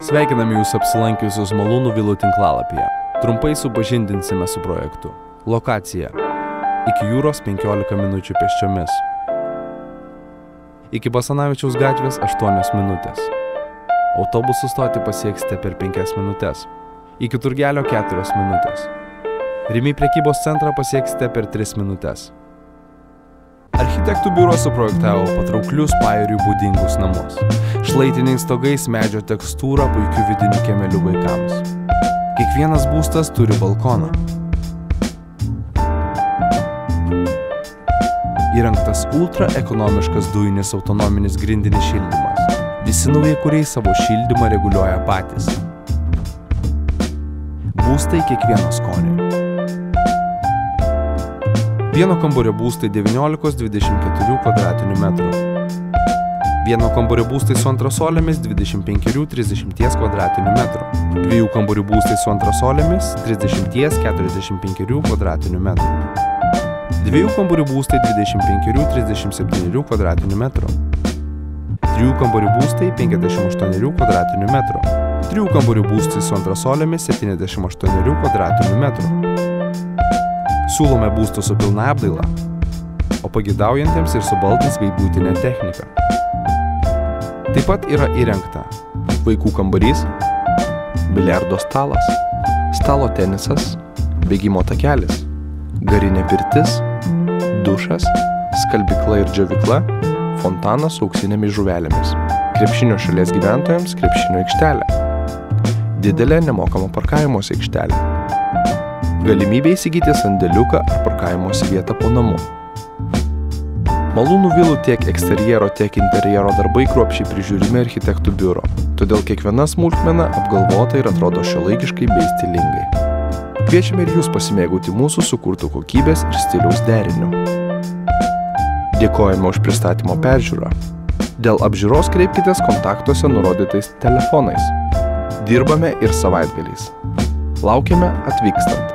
Sveikiname jūs apsilankiusius Malūnų vilų tinklalapyje. Trumpai supažindinsime su projektu. Lokacija. Iki jūros 15 minučių pėsčiomis. Iki Basanavičiaus gatvės 8 minutės. Autobusų stotį pasieksite per 5 minutės. Iki Turgelio 4 minutės. Rimi prekybos centrą pasieksite per 3 minutės. Architektų biuro suprojektavo patrauklius pajūriui būdingus namus. Šlaitiniais stogais, medžio tekstūra, puikių vidinių kiemelių vaikams. Kiekvienas būstas turi balkoną. Įrengtas ultra ekonomiškas dujinis autonominis grindinis šildymas. Visi naujakuriai savo šildymą reguliuoja patys. Būstai kiekvieno skonio. Vieno kambario būstai 19–24 kvadratinių metrų. Vieno kambario būstai su antrasolėmis 25–30 kvadratinių metrų. Dviejų kambarių būstai su antrasolėmis 30–45 kvadratinių metrų. Dviejų kambarių būstai 25–37 kvadratinių metrų. Trijų kambarių būstai 58 kvadratinių metrų. Trijų kambarių būstai su antrasolėmis 78 kvadratinių metrų. Siūlome būstų su pilna apdaila, o pagidaujantiems ir su baldais bei buitinė technika. Taip pat yra įrengta vaikų kambarys, biliardo stalas, stalo tenisas, bėgimo takelis, garinė pirtis, dušas, skalbykla ir džiovykla, fontanas su auksinėmis žuvelėmis, krepšinio šalies gyventojams krepšinio aikštelė, didelė nemokama parkavimosi aikštelė. Galimybė įsigyti sandėliuką ar parkavimosi vietą po namu. Malūnų vilų tiek eksterjero, tiek interjero darbai kruopščiai prižiūrimi architektų biuro, todėl kiekviena smulkmena apgalvota ir atrodo šiuolaikiškai bei stilingai. Kviečiame ir jūs pasimėgauti mūsų sukurtų kokybės ir stiliaus deriniu. Dėkojame už pristatymo peržiūrą. Dėl apžiūros kreipkitės kontaktuose nurodytais telefonais. Dirbame ir savaitgaliais. Laukiame atvykstant.